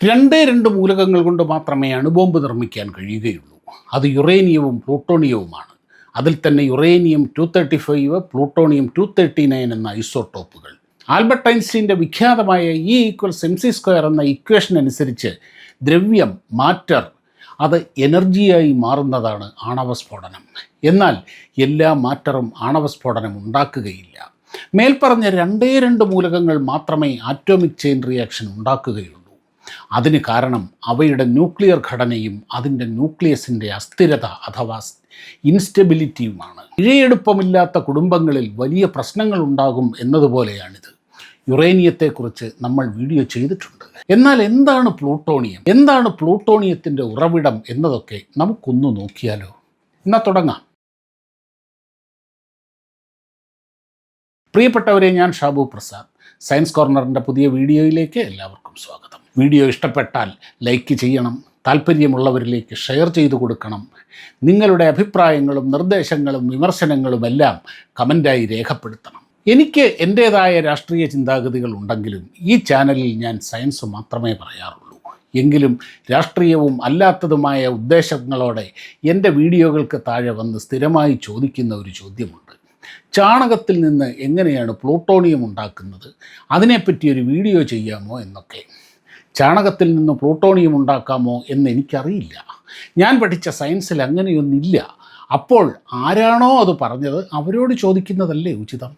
രണ്ട് മൂലകങ്ങൾ കൊണ്ട് മാത്രമേ അണുബോംബ് നിർമ്മിക്കാൻ കഴിയുകയുള്ളൂ. അത് യുറേനിയവും പ്ലൂട്ടോണിയവുമാണ്. അതിൽ തന്നെ യുറേനിയം 235, പ്ലൂട്ടോണിയം 239 എന്ന ഐസോട്ടോപ്പുകൾ. ആൽബർട്ട് ഐൻസ്റ്റീൻ്റെ വിഖ്യാതമായ E=mc² എന്ന ഇക്വേഷൻ അനുസരിച്ച് ദ്രവ്യം, മാറ്റർ, അത് എനർജിയായി മാറുന്നതാണ് ആണവസ്ഫോടനം. എന്നാൽ എല്ലാ മാറ്ററും ആണവസ്ഫോടനം ഉണ്ടാക്കുകയില്ല. മേൽപ്പറഞ്ഞ രണ്ട് മൂലകങ്ങൾ മാത്രമേ ആറ്റോമിക് ചെയിൻ റിയാക്ഷൻ ഉണ്ടാക്കുകയുള്ളൂ. അതിന് കാരണം അവയുടെ ന്യൂക്ലിയർ ഘടനയും അതിൻ്റെ ന്യൂക്ലിയസിൻ്റെ അസ്ഥിരത അഥവാ ഇൻസ്റ്റെബിലിറ്റിയുമാണ്. ഇഴയെടുപ്പമില്ലാത്ത കുടുംബങ്ങളിൽ വലിയ പ്രശ്നങ്ങൾ ഉണ്ടാകും എന്നതുപോലെയാണിത്. യുറേനിയത്തെക്കുറിച്ച് നമ്മൾ വീഡിയോ ചെയ്തിട്ടുണ്ട്. എന്നാൽ എന്താണ് പ്ലൂട്ടോണിയം, എന്താണ് പ്ലൂട്ടോണിയത്തിൻ്റെ ഉറവിടം എന്നതൊക്കെ നമുക്കൊന്ന് നോക്കിയാലോ. എന്നാൽ തുടങ്ങാം. പ്രിയപ്പെട്ടവരെ, ഞാൻ ഷാബു പ്രസാദ്. സയൻസ് കോർണറിൻ്റെ പുതിയ വീഡിയോയിലേക്ക് എല്ലാവർക്കും സ്വാഗതം. വീഡിയോ ഇഷ്ടപ്പെട്ടാൽ ലൈക്ക് ചെയ്യണം, താല്പര്യമുള്ളവരിലേക്ക് ഷെയർ ചെയ്തു കൊടുക്കണം. നിങ്ങളുടെ അഭിപ്രായങ്ങളും നിർദ്ദേശങ്ങളും വിമർശനങ്ങളുമെല്ലാം കമൻ്റായി രേഖപ്പെടുത്തണം. എനിക്ക് എൻ്റേതായ രാഷ്ട്രീയ ചിന്താഗതികൾ ഉണ്ടെങ്കിലും ഈ ചാനലിൽ ഞാൻ സയൻസ് മാത്രമേ പറയാറുള്ളൂ. എങ്കിലും രാഷ്ട്രീയവും അല്ലാത്തതുമായ ഉദ്ദേശങ്ങളോടെ എൻ്റെ വീഡിയോകൾക്ക് താഴെ വന്ന് സ്ഥിരമായി ചോദിക്കുന്ന ഒരു ചോദ്യമുണ്ട്. ചാണകത്തിൽ നിന്ന് എങ്ങനെയാണ് പ്ലൂട്ടോണിയം ഉണ്ടാക്കുന്നത്, അതിനെപ്പറ്റി ഒരു വീഡിയോ ചെയ്യാമോ എന്നൊക്കെ. ചാണകത്തിൽ നിന്ന് പ്ലൂട്ടോണിയം ഉണ്ടാക്കാമോ എന്ന് എനിക്കറിയില്ല. ഞാൻ പഠിച്ച സയൻസിൽ അങ്ങനെയൊന്നില്ല. അപ്പോൾ ആരാണോ അത് പറഞ്ഞത് അവരോട് ചോദിക്കുന്നതല്ലേ ഉചിതം?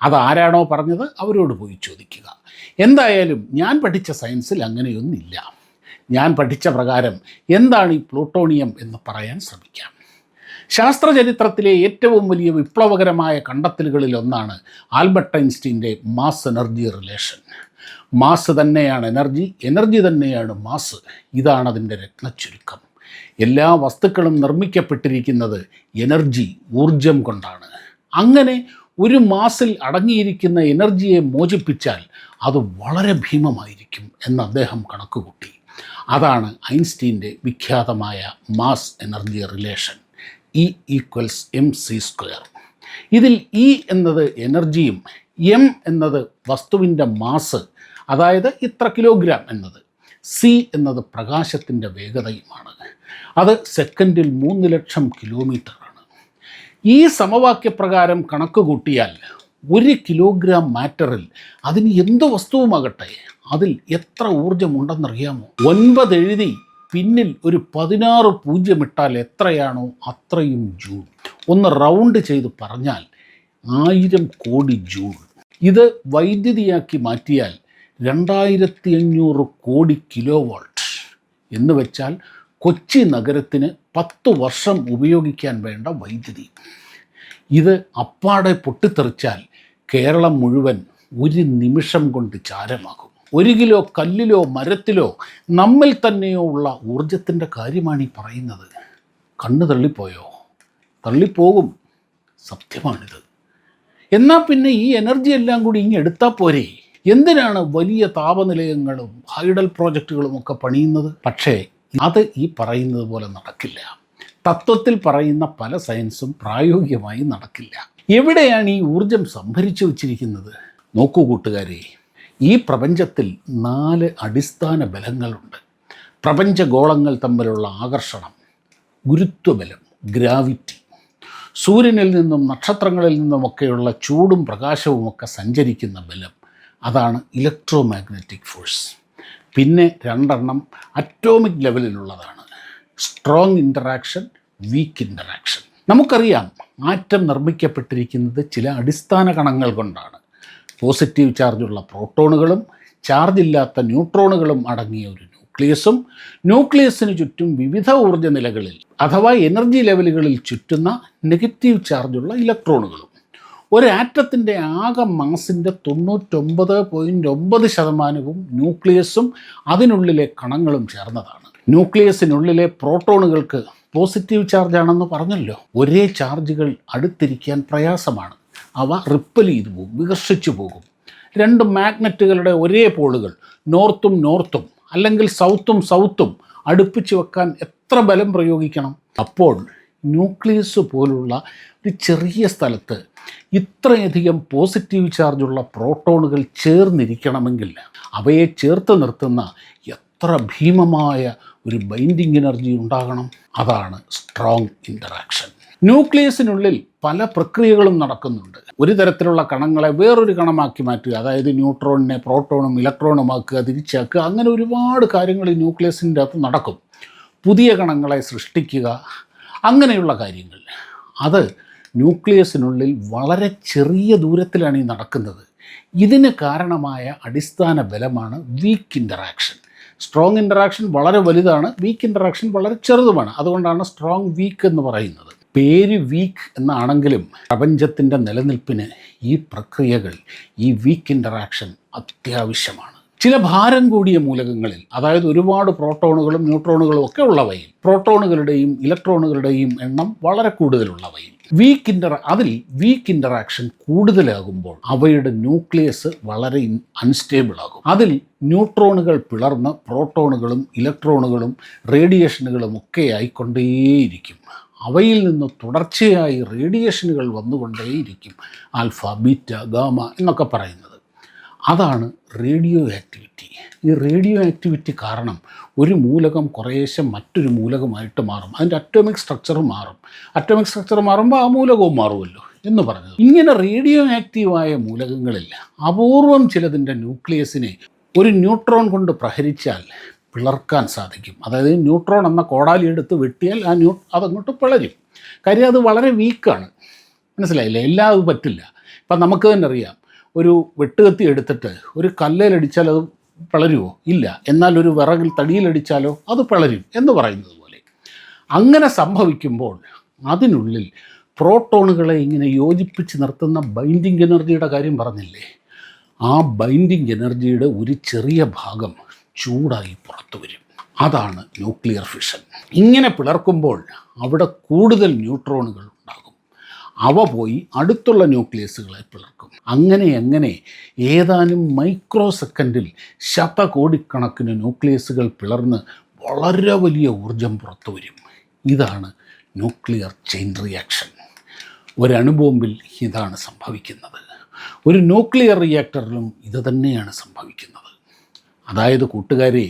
അതാരാണോ പറഞ്ഞത് അവരോട് പോയി ചോദിക്കുക. എന്തായാലും ഞാൻ പഠിച്ച സയൻസിൽ അങ്ങനെയൊന്നില്ല. ഞാൻ പഠിച്ച പ്രകാരം എന്താണ് ഈ പ്ലൂട്ടോണിയം എന്ന് പറയാൻ ശ്രമിക്കാം. ശാസ്ത്രചരിത്രത്തിലെ ഏറ്റവും വലിയ വിപ്ലവകരമായ കണ്ടെത്തലുകളിൽ ഒന്നാണ് ആൽബർട്ട് ഐൻസ്റ്റീൻ്റെ മാസ് എനർജി റിലേഷൻ. മാസ് തന്നെയാണ് എനർജി, എനർജി തന്നെയാണ് മാസ്. ഇതാണ് അതിൻ്റെ രത്നച്ചുരുക്കം. എല്ലാ വസ്തുക്കളും നിർമ്മിക്കപ്പെട്ടിരിക്കുന്നത് എനർജി, ഊർജം കൊണ്ടാണ്. അങ്ങനെ ഒരു മാസിൽ അടങ്ങിയിരിക്കുന്ന എനർജിയെ മോചിപ്പിച്ചാൽ അത് വളരെ ഭീമമായിരിക്കും എന്ന് അദ്ദേഹം കണക്കുകൂട്ടി. അതാണ് ഐൻസ്റ്റീൻ്റെ വിഖ്യാതമായ മാസ് എനർജി റിലേഷൻ, E=mc². ഇതിൽ E എന്നത് എനർജിയും M എന്നത് വസ്തുവിൻ്റെ മാസ്, അതായത് ഇത്ര കിലോഗ്രാം എന്നത്, C എന്നത് പ്രകാശത്തിൻ്റെ വേഗതയുമാണ്. അത് സെക്കൻഡിൽ 3 ലക്ഷം കിലോമീറ്ററാണ്. ഈ സമവാക്യപ്രകാരം കണക്ക് കൂട്ടിയാൽ 1 കിലോഗ്രാം മാറ്ററിൽ അതിന് എന്ത് വസ്തുവുമാകട്ടെ അതിൽ എത്ര ഊർജമുണ്ടെന്നറിയാമോ? 9 എഴുതി പിന്നിൽ ഒരു 16 പൂജ്യം ഇട്ടാൽ എത്രയാണോ അത്രയും ജൂൾ. ഒന്ന് റൗണ്ട് ചെയ്ത് പറഞ്ഞാൽ 1000 കോടി ജൂൾ. ഇത് വൈദ്യുതിയാക്കി മാറ്റിയാൽ 2500 കോടി കിലോ വോൾട്ട് എന്ന് വെച്ചാൽ കൊച്ചി നഗരത്തിന് 10 വർഷം ഉപയോഗിക്കാൻ വേണ്ട വൈദ്യുതി. ഇത് അപ്പാടെ പൊട്ടിത്തെറിച്ചാൽ കേരളം മുഴുവൻ 1 നിമിഷം കൊണ്ട് ചാരമാകും. 1 കിലോ കല്ലിലോ മരത്തിലോ നമ്മിൽ തന്നെയോ ഉള്ള ഊർജത്തിൻ്റെ കാര്യമാണ് ഈ പറയുന്നത്. കണ്ണ് തള്ളിപ്പോയോ? തള്ളിപ്പോകും. സത്യമാണിത്. എന്നാൽ പിന്നെ ഈ എനർജി എല്ലാം കൂടി എടുത്താൽ പോരെ? എന്തിനാണ് വലിയ താപനിലയങ്ങളും ഹൈഡൽ പ്രോജക്റ്റുകളും ഒക്കെ പണിയുന്നത്? പക്ഷേ അത് ഈ പറയുന്നത് പോലെ നടക്കില്ല. തത്വത്തിൽ പറയുന്ന പല സയൻസും പ്രായോഗികമായി നടക്കില്ല. എവിടെയാണ് ഈ ഊർജം സംഭരിച്ചു വച്ചിരിക്കുന്നത്? നോക്കൂ കൂട്ടുകാരെ, ഈ പ്രപഞ്ചത്തിൽ 4 അടിസ്ഥാന ബലങ്ങളുണ്ട്. പ്രപഞ്ചഗോളങ്ങൾ തമ്മിലുള്ള ആകർഷണം, ഗുരുത്വബലം, ഗ്രാവിറ്റി, സൂര്യനിൽ നിന്നും നക്ഷത്രങ്ങളിൽ നിന്നുമൊക്കെയുള്ള ചൂടും പ്രകാശവുമൊക്കെ സഞ്ചരിക്കുന്ന ബലം, അതാണ് ഇലക്ട്രോ മാഗ്നറ്റിക് ഫോഴ്സ്. പിന്നെ 2 അറ്റോമിക് ലെവലിലുള്ളതാണ്, സ്ട്രോങ് ഇൻ്ററാക്ഷൻ, വീക്ക് ഇൻ്ററാക്ഷൻ. നമുക്കറിയാം ആറ്റം നിർമ്മിക്കപ്പെട്ടിരിക്കുന്നത് ചില അടിസ്ഥാന കണങ്ങൾ കൊണ്ടാണ്. പോസിറ്റീവ് ചാർജുള്ള പ്രോട്ടോണുകളും ചാർജില്ലാത്ത ന്യൂട്രോണുകളും അടങ്ങിയ ഒരു ന്യൂക്ലിയസും ന്യൂക്ലിയസിന് ചുറ്റും വിവിധ ഊർജ്ജ നിലകളിൽ അഥവാ എനർജി ലെവലുകളിൽ ചുറ്റുന്ന നെഗറ്റീവ് ചാർജുള്ള ഇലക്ട്രോണുകളും. ഒരു ആറ്റത്തിൻ്റെ ആകെ മാസിൻ്റെ 99.9% ന്യൂക്ലിയസും അതിനുള്ളിലെ കണങ്ങളും ചേർന്നതാണ്. ന്യൂക്ലിയസിനുള്ളിലെ പ്രോട്ടോണുകൾക്ക് പോസിറ്റീവ് ചാർജാണെന്ന് പറഞ്ഞല്ലോ. ഒരേ ചാർജുകൾ അടുത്തിരിക്കാൻ പ്രയാസമാണ്. അവ റിപ്പൽ ചെയ്തു പോകും, വികർഷിച്ചു പോകും. 2 മാഗ്നറ്റുകളുടെ ഒരേ പോളുകൾ നോർത്തും നോർത്തും അല്ലെങ്കിൽ സൗത്തും സൗത്തും അടുപ്പിച്ച് വെക്കാൻ എത്ര ബലം പ്രയോഗിക്കണം? അപ്പോൾ ന്യൂക്ലിയസ് പോലുള്ള ഒരു ചെറിയ സ്ഥലത്ത് ഇത്രയധികം പോസിറ്റീവ് ചാർജുള്ള പ്രോട്ടോണുകൾ ചേർന്നിരിക്കണമെങ്കിൽ അവയെ ചേർത്ത് നിർത്തുന്ന എത്ര ഭീമമായ ഒരു ബൈൻഡിങ് എനർജി ഉണ്ടാകണം. അതാണ് സ്ട്രോങ് ഇൻ്ററാക്ഷൻ. ന്യൂക്ലിയസിനുള്ളിൽ പല പ്രക്രിയകളും നടക്കുന്നുണ്ട്. ഒരു തരത്തിലുള്ള കണങ്ങളെ വേറൊരു കണമാക്കി മാറ്റുക, അതായത് ന്യൂട്രോണിനെ പ്രോട്ടോണും ഇലക്ട്രോണുമാക്കുക, തിരിച്ചാക്കുക, അങ്ങനെ ഒരുപാട് കാര്യങ്ങൾ ഈ ന്യൂക്ലിയസിൻ്റെ അകത്ത് നടക്കും. പുതിയ കണങ്ങളെ സൃഷ്ടിക്കുക, അങ്ങനെയുള്ള കാര്യങ്ങൾ. അത് ന്യൂക്ലിയസിനുള്ളിൽ വളരെ ചെറിയ ദൂരത്തിലാണ് ഈ നടക്കുന്നത്. ഇതിന് കാരണമായ അടിസ്ഥാന ബലമാണ് വീക്ക് ഇൻ്ററാക്ഷൻ. സ്ട്രോങ് ഇൻ്ററാക്ഷൻ വളരെ വലുതാണ്, വീക്ക് ഇൻ്ററാക്ഷൻ വളരെ ചെറുതുമാണ്. അതുകൊണ്ടാണ് സ്ട്രോങ് വീക്ക് എന്ന് പറയുന്നത്. പേര് വീക്ക് എന്നാണെങ്കിലും പ്രപഞ്ചത്തിൻ്റെ നിലനിൽപ്പിന് ഈ പ്രക്രിയകൾ, ഈ വീക്ക് ഇൻ്ററാക്ഷൻ അത്യാവശ്യമാണ്. ചില ഭാരം കൂടിയ മൂലകങ്ങളിൽ, അതായത് ഒരുപാട് പ്രോട്ടോണുകളും ന്യൂട്രോണുകളും ഒക്കെ ഉള്ളവയിൽ, പ്രോട്ടോണുകളുടെയും ഇലക്ട്രോണുകളുടെയും എണ്ണം വളരെ കൂടുതലുള്ളവയിൽ അതിൽ വീക്ക് ഇൻ്ററാക്ഷൻ കൂടുതലാകുമ്പോൾ അവയുടെ ന്യൂക്ലിയസ് വളരെ അൺസ്റ്റേബിൾ ആകും. അതിൽ ന്യൂട്രോണുകൾ പിളർന്ന് പ്രോട്ടോണുകളും ഇലക്ട്രോണുകളും റേഡിയേഷനുകളും ഒക്കെ ആയിക്കൊണ്ടേയിരിക്കും. അവയിൽ നിന്ന് തുടർച്ചയായി റേഡിയേഷനുകൾ വന്നുകൊണ്ടേയിരിക്കും. ആൽഫ, ബീറ്റ, ഗാമ എന്നൊക്കെ പറയുന്നത്. അതാണ് റേഡിയോ ആക്ടിവിറ്റി. ഈ റേഡിയോ ആക്ടിവിറ്റി കാരണം ഒരു മൂലകം കുറേശ്ശെ മറ്റൊരു മൂലകമായിട്ട് മാറും. അതിൻ്റെ അറ്റോമിക് സ്ട്രക്ചർ മാറും. അറ്റോമിക് സ്ട്രക്ചർ മാറുമ്പോൾ ആ മൂലകവും മാറുമല്ലോ എന്ന് പറഞ്ഞത്. ഇങ്ങനെ റേഡിയോ ആക്റ്റീവായ മൂലകങ്ങളിൽ അപൂർവം ചിലതിൻ്റെ ന്യൂക്ലിയസിനെ ഒരു ന്യൂട്രോൺ കൊണ്ട് പ്രഹരിച്ചാൽ പിളർക്കാൻ സാധിക്കും. അതായത് ന്യൂട്രോൺ എന്ന കോടാലി എടുത്ത് വെട്ടിയാൽ അതങ്ങോട്ട് പിളരും. കാര്യം അത് വളരെ വീക്കാണ്. മനസ്സിലായില്ലേ? എല്ലാം അത് പറ്റില്ല. ഇപ്പം നമുക്ക് തന്നെ അറിയാം, ഒരു വെട്ടുകത്തി എടുത്തിട്ട് ഒരു കല്ലേലടിച്ചാൽ അത് പിളരുമോ? ഇല്ല. എന്നാൽ ഒരു വിറകിൽ തടിയിലടിച്ചാലോ അത് പിളരും എന്ന് പറയുന്നത് പോലെ. അങ്ങനെ സംഭവിക്കുമ്പോൾ അതിനുള്ളിൽ പ്രോട്ടോണുകളെ ഇങ്ങനെ യോജിപ്പിച്ച് നിർത്തുന്ന ബൈൻഡിങ് എനർജിയുടെ കാര്യം പറഞ്ഞില്ലേ, ആ ബൈൻഡിങ് എനർജിയുടെ ഒരു ചെറിയ ഭാഗം ചൂടായി പുറത്തു വരും. അതാണ് ന്യൂക്ലിയർ ഫിഷൻ. ഇങ്ങനെ പിളർക്കുമ്പോൾ അവിടെ കൂടുതൽ ന്യൂട്രോണുകൾ ഉണ്ടാകും. അവ പോയി അടുത്തുള്ള ന്യൂക്ലിയസുകളെ പിളർക്കും. അങ്ങനെ ഏതാനും മൈക്രോ സെക്കൻഡിൽ ശതകോടിക്കണക്കിന് ന്യൂക്ലിയസുകൾ പിളർന്ന് വളരെ വലിയ ഊർജം പുറത്തു വരും. ഇതാണ് ന്യൂക്ലിയർ ചെയിൻ റിയാക്ഷൻ. ഒരണുബോംബിൽ ഇതാണ് സംഭവിക്കുന്നത്. ഒരു ന്യൂക്ലിയർ റിയാക്ടറിലും ഇത് തന്നെയാണ് സംഭവിക്കുന്നത്. അതായത് കൂട്ടുകാരെ,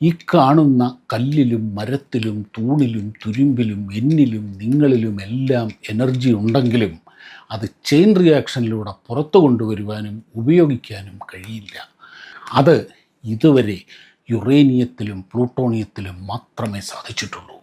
ഈ കാണുന്ന കല്ലിലും മരത്തിലും തൂണിലും തുരുമ്പിലും എന്നിലും നിങ്ങളിലും എല്ലാം എനർജി ഉണ്ടെങ്കിലും അത് ചെയിൻ റിയാക്ഷനിലൂടെ പുറത്തു കൊണ്ടുവരുവാനും ഉപയോഗിക്കാനും കഴിയില്ല. അത് ഇതുവരെ യുറേനിയത്തിലും പ്ലൂട്ടോണിയത്തിലും മാത്രമേ സാധിച്ചിട്ടുള്ളൂ.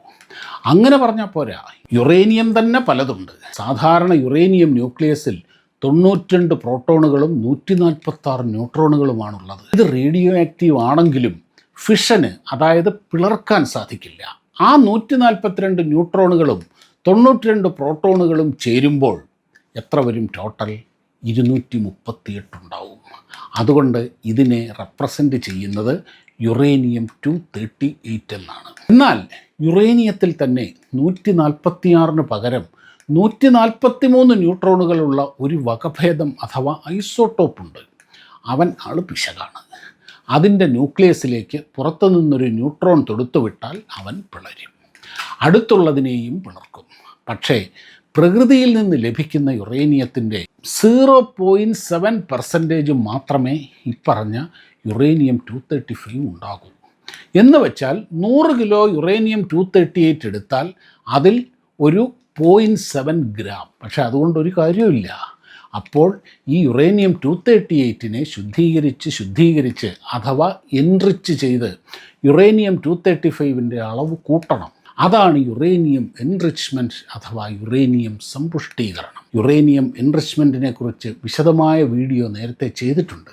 അങ്ങനെ പറഞ്ഞാൽ പോരാ, യുറേനിയം തന്നെ പലതുണ്ട്. സാധാരണ യുറേനിയം ന്യൂക്ലിയസിൽ 92 പ്രോട്ടോണുകളും 146 ന്യൂട്രോണുകളുമാണുള്ളത്. ഇത് റേഡിയോ ആക്റ്റീവ് ആണെങ്കിലും ഫിഷന്, അതായത് പിളർക്കാൻ സാധിക്കില്ല. ആ 142 ന്യൂട്രോണുകളും 92 പ്രോട്ടോണുകളും ചേരുമ്പോൾ എത്ര വരും? ടോട്ടൽ 238 ഉണ്ടാവും. അതുകൊണ്ട് ഇതിനെ റെപ്രസെൻ്റ് ചെയ്യുന്നത് യുറേനിയം 238 എന്നാണ്. എന്നാൽ യുറേനിയത്തിൽ തന്നെ 146 പകരം 143 ന്യൂട്രോണുകളുള്ള ഒരു വകഭേദം അഥവാ ഐസോട്ടോപ്പ് ഉണ്ട്. അവൻ പിശകാണ്. അതിൻ്റെ ന്യൂക്ലിയസിലേക്ക് പുറത്തു നിന്നൊരു ന്യൂട്രോൺ തൊടുത്തുവിട്ടാൽ അവൻ പിളരും. അടുത്തുള്ളതിനെയും പിളർക്കും. പക്ഷേ പ്രകൃതിയിൽ നിന്ന് ലഭിക്കുന്ന യുറേനിയത്തിൻ്റെ 0.7% മാത്രമേ ഇപ്പറഞ്ഞ യുറേനിയം 235 ഉണ്ടാകൂ. എന്ന് വെച്ചാൽ 100 കിലോ യുറേനിയം 238 എടുത്താൽ അതിൽ ഒരു 0.7 ഗ്രാം. പക്ഷെ അതുകൊണ്ടൊരു കാര്യമില്ല. അപ്പോൾ ഈ യുറേനിയം 238നെ ശുദ്ധീകരിച്ച് അഥവാ എൻറിച്ച് ചെയ്ത് യുറേനിയം 235ൻ്റെ അളവ് കൂട്ടണം. അതാണ് യുറേനിയം എൻറിച്ച്മെൻറ്റ് അഥവാ യുറേനിയം സമ്പുഷ്ടീകരണം. യുറേനിയം എൻറിച്ച്മെൻറ്റിനെ കുറിച്ച് വിശദമായ വീഡിയോ നേരത്തെ ചെയ്തിട്ടുണ്ട്.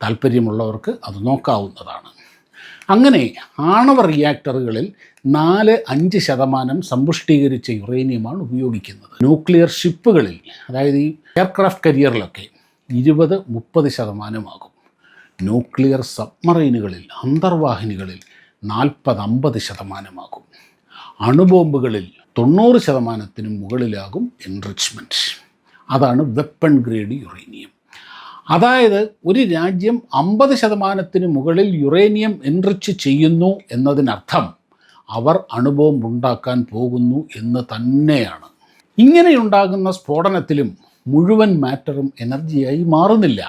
താല്പര്യമുള്ളവർക്ക് അത് നോക്കാവുന്നതാണ്. അങ്ങനെ ആണവ റിയാക്ടറുകളിൽ 4-5% സമ്പുഷ്ടീകരിച്ച യുറേനിയമാണ് ഉപയോഗിക്കുന്നത്. ന്യൂക്ലിയർ ഷിപ്പുകളിൽ, അതായത് ഈ എയർക്രാഫ്റ്റ് കരിയറിലൊക്കെ 20-30% ആകും. ന്യൂക്ലിയർ സബ്മറൈനുകളിൽ, അന്തർവാഹിനികളിൽ 40-50% ആകും. അണുബോംബുകളിൽ 90% മുകളിലാകും എൻറിച്ച്മെൻറ്റ്. അതാണ് വെപ്പൺ ഗ്രേഡ് യുറേനിയം. അതായത് ഒരു രാജ്യം 50% മുകളിൽ യുറേനിയം എൻറിച്ച് ചെയ്യുന്നു എന്നതിനർത്ഥം അവർ അണുബോംബ് ഉണ്ടാക്കാൻ പോകുന്നു എന്ന് തന്നെയാണ്. ഇങ്ങനെയുണ്ടാകുന്ന സ്ഫോടനത്തിലും മുഴുവൻ മാറ്ററും എനർജിയായി മാറുന്നില്ല.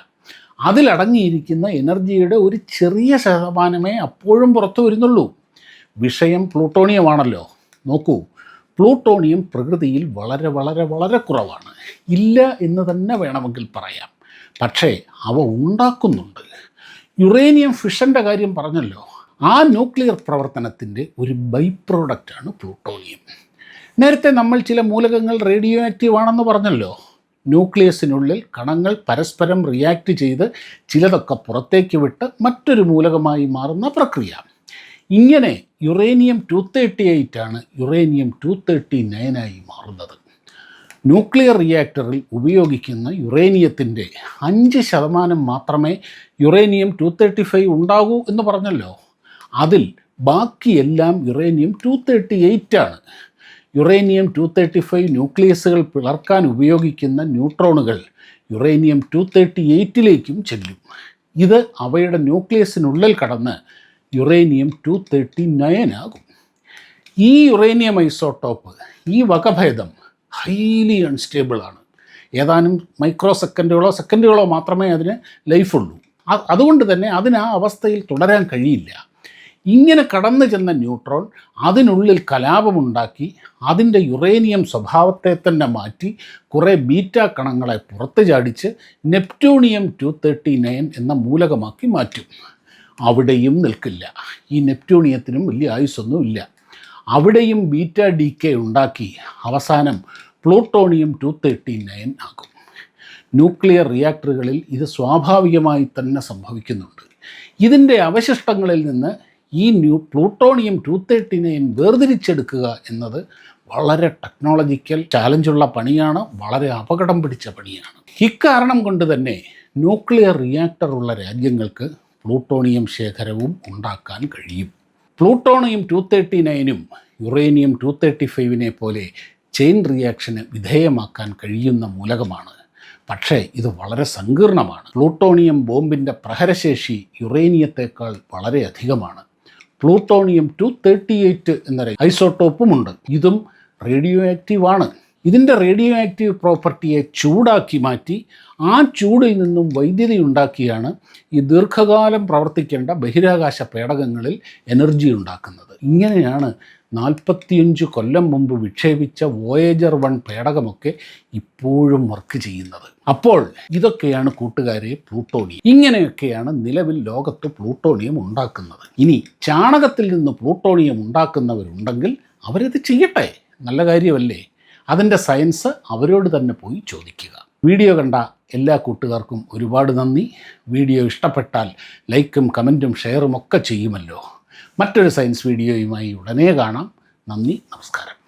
അതിലടങ്ങിയിരിക്കുന്ന എനർജിയുടെ ഒരു ചെറിയ ശതമാനമേ അപ്പോഴും പുറത്തു വരുന്നുള്ളൂ. വിഷയം പ്ലൂട്ടോണിയമാണല്ലോ. നോക്കൂ, പ്ലൂട്ടോണിയം പ്രകൃതിയിൽ വളരെ വളരെ വളരെ കുറവാണ്. ഇല്ല എന്ന് തന്നെ വേണമെങ്കിൽ പറയാം. പക്ഷേ അവ ഉണ്ടാക്കുന്നുണ്ട്. യുറേനിയം ഫിഷൻ്റെ കാര്യം പറഞ്ഞല്ലോ. ആ ന്യൂക്ലിയർ പ്രവർത്തനത്തിൻ്റെ ഒരു ബൈ പ്രോഡക്റ്റാണ് പ്ലൂട്ടോണിയം. നേരത്തെ നമ്മൾ ചില മൂലകങ്ങൾ റേഡിയോ ആക്റ്റീവ് ആണെന്ന് പറഞ്ഞല്ലോ. ന്യൂക്ലിയസിനുള്ളിൽ കണങ്ങൾ പരസ്പരം റിയാക്ട് ചെയ്ത് ചിലതൊക്കെ പുറത്തേക്ക് വിട്ട് മറ്റൊരു മൂലകമായി മാറുന്ന പ്രക്രിയ. ഇങ്ങനെ യുറേനിയം 238 ആണ് യുറേനിയം 239 മാറുന്നത്. ന്യൂക്ലിയർ റിയാക്ടറിൽ ഉപയോഗിക്കുന്ന യുറേനിയത്തിൻ്റെ 5% മാത്രമേ യുറേനിയം 235 ഉണ്ടാകൂ എന്ന് പറഞ്ഞല്ലോ. അതിൽ ബാക്കിയെല്ലാം യുറേനിയം 238 ആണ്. യുറേനിയം 235 ന്യൂക്ലിയസുകൾ പിളർക്കാൻ ഉപയോഗിക്കുന്ന ന്യൂട്രോണുകൾ യുറേനിയം 238ലേക്കും ചെല്ലും. ഇത് അവയുടെ ന്യൂക്ലിയസിനുള്ളിൽ കടന്ന് യുറേനിയം 239 ആകും. ഈ യുറേനിയം ഐസോട്ടോപ്പ്, ഈ വകഭേദം ഹൈലി അൺസ്റ്റേബിളാണ്. ഏതാനും മൈക്രോ സെക്കൻഡുകളോ മാത്രമേ അതിന് ലൈഫുള്ളൂ. അതുകൊണ്ട് തന്നെ അതിന് ആ അവസ്ഥയിൽ തുടരാൻ കഴിയില്ല. ഇങ്ങനെ കടന്നു ചെന്ന ന്യൂട്രോൺ അതിനുള്ളിൽ കലാപമുണ്ടാക്കി അതിൻ്റെ യുറേനിയം സ്വഭാവത്തെ തന്നെ മാറ്റി കുറേ ബീറ്റ കണങ്ങളെ പുറത്ത് ചാടിച്ച് നെപ്റ്റ്യൂണിയം 239 എന്ന മൂലകമാക്കി മാറ്റും. അവിടെയും നിൽക്കില്ല. ഈ നെപ്റ്റ്യൂണിയത്തിനും വലിയ ആയുസ്സൊന്നും ഇല്ല. അവിടെയും ബീറ്റ ഡീക്കെ ഉണ്ടാക്കി അവസാനം പ്ലൂട്ടോണിയം 239 ആകും. ന്യൂക്ലിയർ റിയാക്ടറുകളിൽ ഇത് സ്വാഭാവികമായി തന്നെ സംഭവിക്കുന്നുണ്ട്. ഇതിൻ്റെ അവശിഷ്ടങ്ങളിൽ നിന്ന് ഈ പ്ലൂട്ടോണിയം 239 വേർതിരിച്ചെടുക്കുക എന്നത് വളരെ ടെക്നോളജിക്കൽ ചാലഞ്ചുള്ള പണിയാണ്, വളരെ അപകടം പിടിച്ച പണിയാണ്. ഇക്കാരണം കൊണ്ട് തന്നെ ന്യൂക്ലിയർ റിയാക്ടർ ഉള്ള രാജ്യങ്ങൾക്ക് പ്ലൂട്ടോണിയം ശേഖരവും ഉണ്ടാക്കാൻ കഴിയും. പ്ലൂട്ടോണിയം 239 യുറേനിയം 235 പോലെ ചെയിൻ റിയാക്ഷന് വിധേയമാക്കാൻ കഴിയുന്ന മൂലകമാണ്. പക്ഷേ ഇത് വളരെ സങ്കീർണമാണ്. പ്ലൂട്ടോണിയം ബോംബിൻ്റെ പ്രഹരശേഷി യുറേനിയത്തേക്കാൾ വളരെ അധികമാണ്. പ്ലൂട്ടോണിയം 238 എന്നൊരു ഐസോട്ടോപ്പുമുണ്ട്. ഇതും റേഡിയോ ആക്റ്റീവാണ്. ഇതിൻ്റെ റേഡിയോ ആക്റ്റീവ് പ്രോപ്പർട്ടിയെ ചൂടാക്കി മാറ്റി ആ ചൂടിൽ നിന്നും വൈദ്യുതി ഉണ്ടാക്കിയാണ് ഈ ദീർഘകാലം പ്രവർത്തിക്കേണ്ട ബഹിരാകാശ പേടകങ്ങളിൽ എനർജി ഉണ്ടാക്കുന്നത്. ഇങ്ങനെയാണ് 45 കൊല്ലം മുമ്പ് വിക്ഷേപിച്ച വോയേജർ 1 പേടകമൊക്കെ ഇപ്പോഴും വർക്ക് ചെയ്യുന്നത്. അപ്പോൾ ഇതൊക്കെയാണ് കൂട്ടുകാരെ പ്ലൂട്ടോണിയം. ഇങ്ങനെയൊക്കെയാണ് നിലവിൽ ലോകത്ത് പ്ലൂട്ടോണിയം ഉണ്ടാക്കുന്നത്. ഇനി ചാണകത്തിൽ നിന്ന് പ്ലൂട്ടോണിയം ഉണ്ടാക്കുന്നവരുണ്ടെങ്കിൽ അവരത് ചെയ്യട്ടെ, നല്ല കാര്യമല്ലേ? അതിൻ്റെ സയൻസ് അവരോട് തന്നെ പോയി ചോദിക്കുക. വീഡിയോ കണ്ട എല്ലാ കൂട്ടുകാർക്കും ഒരുപാട് നന്ദി. വീഡിയോ ഇഷ്ടപ്പെട്ടാൽ ലൈക്കും കമൻറ്റും ഷെയറും ഒക്കെ ചെയ്യുമല്ലോ. മറ്റൊരു സയൻസ് വീഡിയോയുമായി ഉടനെ കാണാം. നന്ദി, നമസ്കാരം.